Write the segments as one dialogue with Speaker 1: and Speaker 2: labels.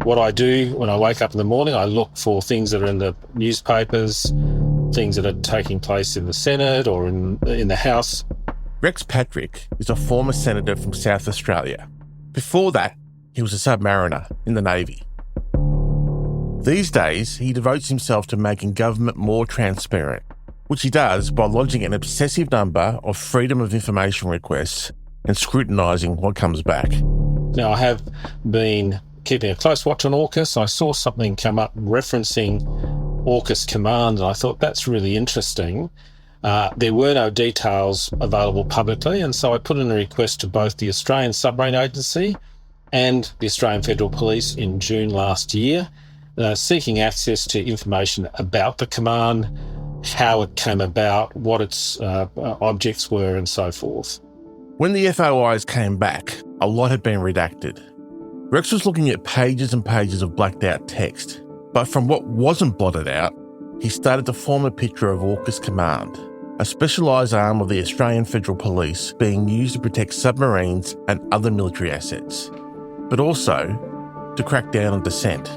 Speaker 1: what I do when I wake up in the morning, I look for things that are in the newspapers, things that are taking place in the Senate or in the House.
Speaker 2: Rex Patrick is a former senator from South Australia. Before that, he was a submariner in the Navy. These days, he devotes himself to making government more transparent, which he does by lodging an obsessive number of freedom of information requests and scrutinising what comes back.
Speaker 1: Now, I have been keeping a close watch on AUKUS. I saw something come up referencing AUKUS Command, and I thought that's really interesting. There were no details available publicly, and so I put in a request to both the Australian Submarine Agency and the Australian Federal Police in June last year, seeking access to information about the command, how it came about, what its objects were, and so forth.
Speaker 2: When the FOIs came back, a lot had been redacted. Rex was looking at pages and pages of blacked out text, but from what wasn't blotted out, he started to form a picture of AUKUS Command, a specialised arm of the Australian Federal Police being used to protect submarines and other military assets, but also to crack down on dissent.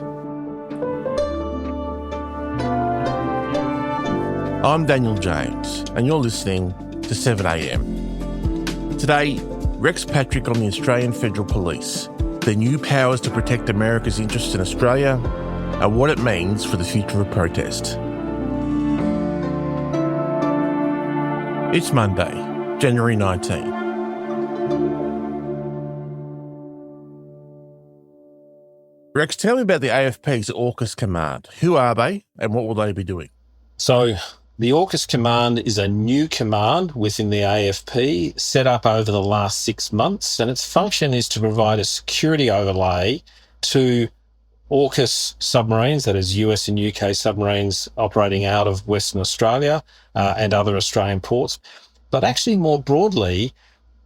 Speaker 2: I'm Daniel James, and you're listening to 7am. Today, Rex Patrick on the Australian Federal Police, their new powers to protect America's interests in Australia, and what it means for the future of protest. It's Monday, January 19. Rex, tell me about the AFP's AUKUS Command. Who are they and what will they be doing?
Speaker 1: So the AUKUS Command is a new command within the AFP set up over the last 6 months, and its function is to provide a security overlay to AUKUS submarines, that is US and UK submarines operating out of Western Australia and other Australian ports. But actually more broadly,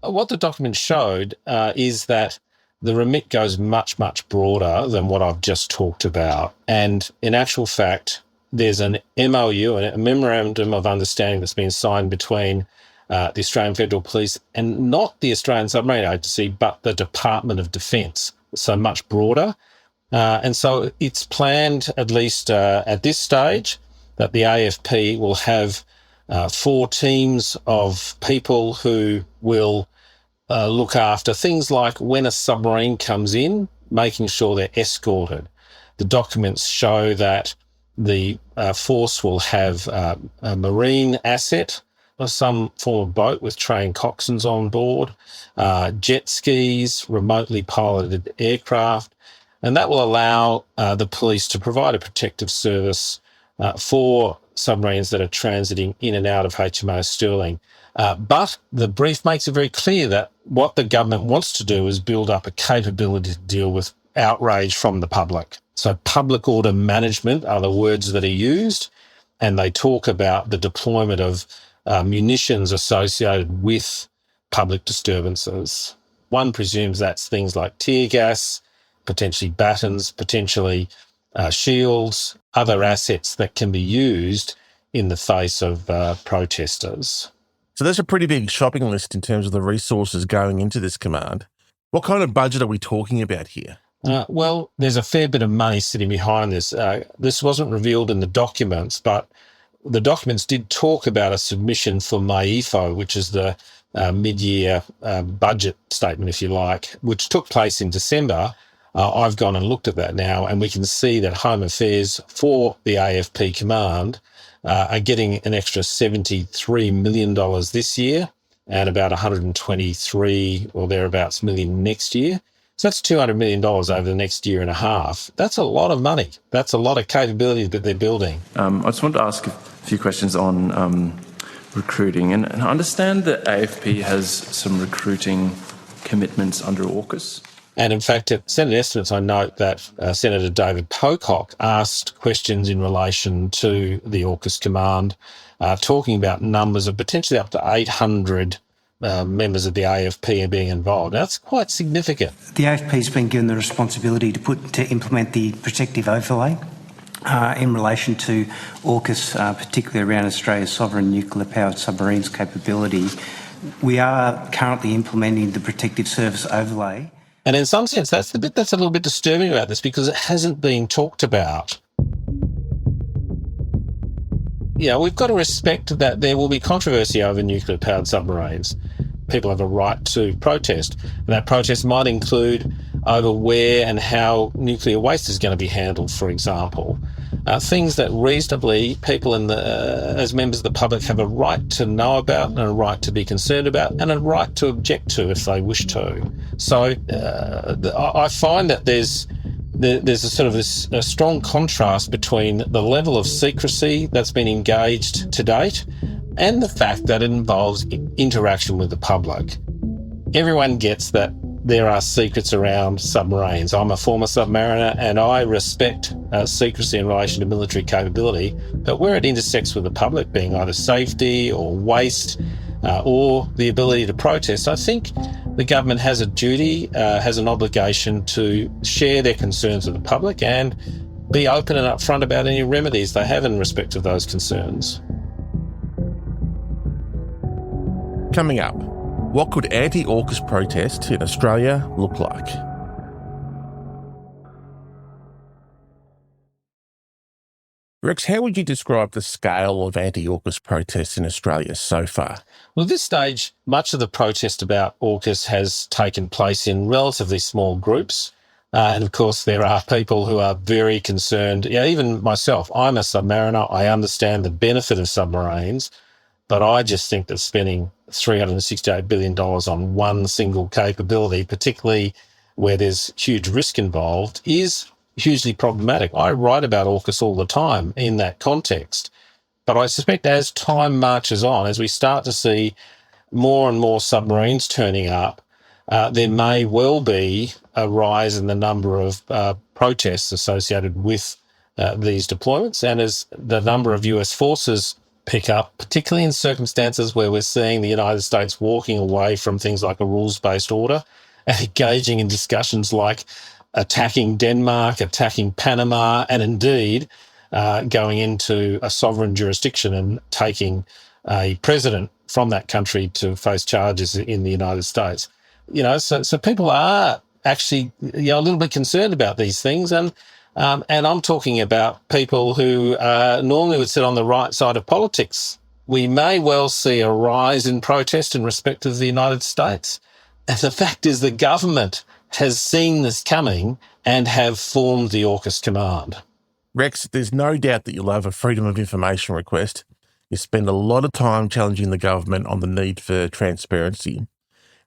Speaker 1: what the document showed is that the remit goes much, much broader than what I've just talked about. And in actual fact, there's an MOU, a Memorandum of Understanding that's been signed between the Australian Federal Police and not the Australian Submarine Agency, but the Department of Defence, so much broader. And so it's planned, at least at this stage, that the AFP will have 4 teams of people who will look after things like when a submarine comes in, making sure they're escorted. The documents show that the force will have a marine asset or some form of boat with trained coxswains on board, jet skis, remotely piloted aircraft, and that will allow the police to provide a protective service for submarines that are transiting in and out of HMAS Stirling. But the brief makes it very clear that what the government wants to do is build up a capability to deal with outrage from the public. So public order management are the words that are used, and they talk about the deployment of munitions associated with public disturbances. One presumes that's things like tear gas, potentially batons, potentially shields, other assets that can be used in the face of protesters.
Speaker 2: So that's a pretty big shopping list in terms of the resources going into this command. What kind of budget are we talking about here?
Speaker 1: Well, there's a fair bit of money sitting behind this. This wasn't revealed in the documents, but the documents did talk about a submission for MAIFO, which is the mid-year budget statement, if you like, which took place in December. I've gone and looked at that now, and we can see that Home Affairs for the AFP Command are getting an extra $73 million this year and about 123 or thereabouts million next year. So that's $200 million over the next year and a half. That's a lot of money. That's a lot of capability that they're building.
Speaker 3: I just wanted to ask a few questions on recruiting. And I understand that AFP has some recruiting commitments under AUKUS.
Speaker 1: And in fact, at Senate estimates, I note that Senator David Pocock asked questions in relation to the AUKUS Command, talking about numbers of potentially up to 800 members of the AFP are being involved. Now, that's quite significant.
Speaker 4: The AFP has been given the responsibility to implement the protective overlay in relation to AUKUS, particularly around Australia's sovereign nuclear-powered submarines capability. We are currently implementing the protective service overlay.
Speaker 1: And in some sense, that's the bit that's a little bit disturbing about this, because it hasn't been talked about. Yeah, we've got to respect that there will be controversy over nuclear-powered submarines. People have a right to protest. And that protest might include over where and how nuclear waste is going to be handled, for example. Things that reasonably people as members of the public have a right to know about and a right to be concerned about and a right to object to if they wish to. So I find that there's a sort of a strong contrast between the level of secrecy that's been engaged to date and the fact that it involves interaction with the public. Everyone gets that there are secrets around submarines. I'm a former submariner and I respect secrecy in relation to military capability, but where it intersects with the public, being either safety or waste or the ability to protest, I think the government has a duty, has an obligation to share their concerns with the public and be open and upfront about any remedies they have in respect of those concerns.
Speaker 2: Coming up, what could anti-AUKUS protest in Australia look like? Rex, how would you describe the scale of anti-AUKUS protests in Australia so far?
Speaker 1: Well, at this stage, much of the protest about AUKUS has taken place in relatively small groups. And of course, there are people who are very concerned. Yeah, even myself, I'm a submariner. I understand the benefit of submarines, but I just think that spending $368 billion on one single capability, particularly where there's huge risk involved, is hugely problematic. I write about AUKUS all the time in that context. But I suspect as time marches on, as we start to see more and more submarines turning up, there may well be a rise in the number of protests associated with these deployments. And as the number of US forces pick up, particularly in circumstances where we're seeing the United States walking away from things like a rules-based order and engaging in discussions like attacking Denmark, attacking Panama, and indeed going into a sovereign jurisdiction and taking a president from that country to face charges in the United States. So people are actually a little bit concerned about these things, and I'm talking about people who normally would sit on the right side of politics. We may well see a rise in protest in respect of the United States. And the fact is the government has seen this coming and have formed the AUKUS Command.
Speaker 2: Rex, there's no doubt that you'll have a Freedom of Information request. You spend a lot of time challenging the government on the need for transparency.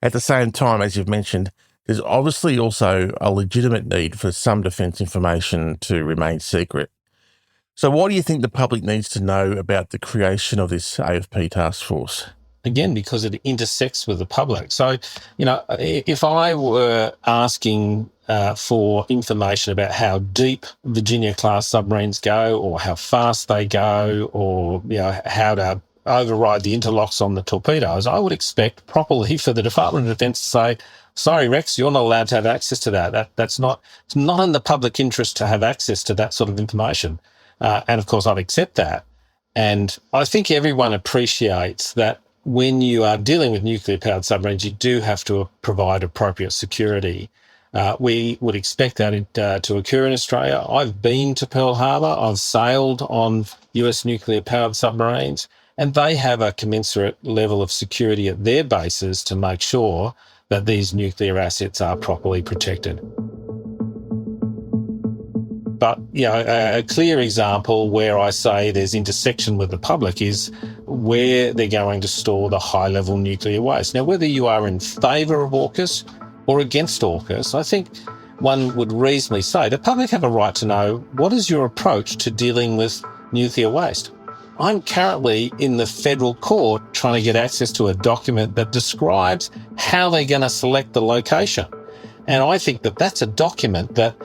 Speaker 2: At the same time, as you've mentioned, there's obviously also a legitimate need for some defence information to remain secret. So what do you think the public needs to know about the creation of this AFP task force?
Speaker 1: Again, because it intersects with the public. So, if I were asking for information about how deep Virginia-class submarines go or how fast they go or, how to override the interlocks on the torpedoes, I would expect properly for the Department of Defence to say, sorry, Rex, you're not allowed to have access to that. It's not in the public interest to have access to that sort of information. And of course, I'd accept that. And I think everyone appreciates that when you are dealing with nuclear-powered submarines, you do have to provide appropriate security. We would expect that to occur in Australia. I've been to Pearl Harbor. I've sailed on US nuclear-powered submarines, and they have a commensurate level of security at their bases to make sure that these nuclear assets are properly protected. But, a clear example where I say there's intersection with the public is where they're going to store the high-level nuclear waste. Now, whether you are in favour of AUKUS or against AUKUS, I think one would reasonably say the public have a right to know what is your approach to dealing with nuclear waste. I'm currently in the federal court trying to get access to a document that describes how they're going to select the location. And I think that that's a document that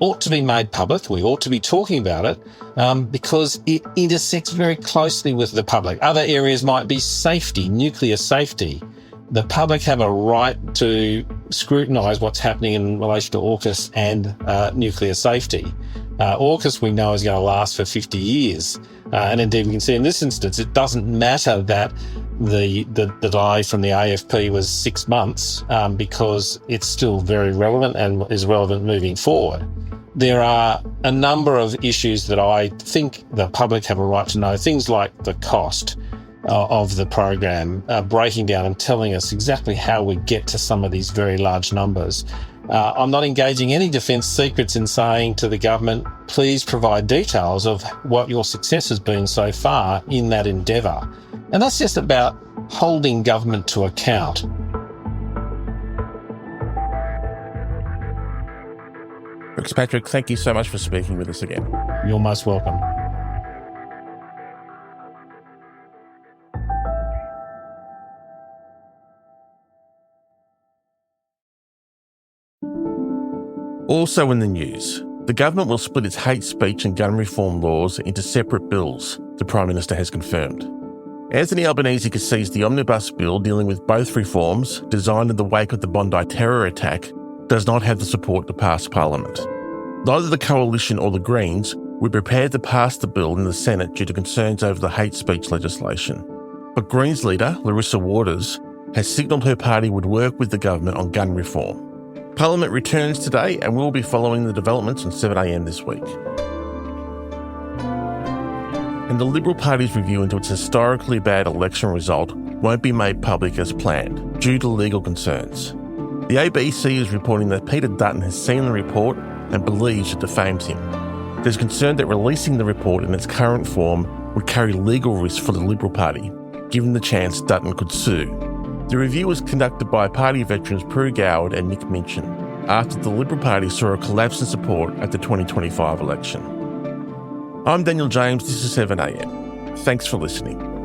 Speaker 1: ought to be made public. We ought to be talking about it because it intersects very closely with the public. Other areas might be safety, nuclear safety. The public have a right to scrutinise what's happening in relation to AUKUS and nuclear safety. AUKUS, we know, is going to last for 50 years. And indeed, we can see in this instance, it doesn't matter that the delay from the AFP was 6 months because it's still very relevant and is relevant moving forward. There are a number of issues that I think the public have a right to know, things like the cost of the program, breaking down and telling us exactly how we get to some of these very large numbers. I'm not engaging any defence secrets in saying to the government, please provide details of what your success has been so far in that endeavour. And that's just about holding government to account.
Speaker 2: Patrick, thank you so much for speaking with us again.
Speaker 1: You're most welcome.
Speaker 2: Also in the news, the government will split its hate speech and gun reform laws into separate bills, the Prime Minister has confirmed. Anthony Albanese concedes the omnibus bill dealing with both reforms, designed in the wake of the Bondi terror attack, does not have the support to pass Parliament. Neither the Coalition or the Greens were prepared to pass the bill in the Senate due to concerns over the hate speech legislation. But Greens leader Larissa Waters has signalled her party would work with the government on gun reform. Parliament returns today and we'll be following the developments on 7am this week. And the Liberal Party's review into its historically bad election result won't be made public as planned, due to legal concerns. The ABC is reporting that Peter Dutton has seen the report and believes it defames him. There's concern that releasing the report in its current form would carry legal risks for the Liberal Party, given the chance Dutton could sue. The review was conducted by party veterans Prue Goward and Nick Minchin, after the Liberal Party saw a collapse in support at the 2025 election. I'm Daniel James, this is 7am. Thanks for listening.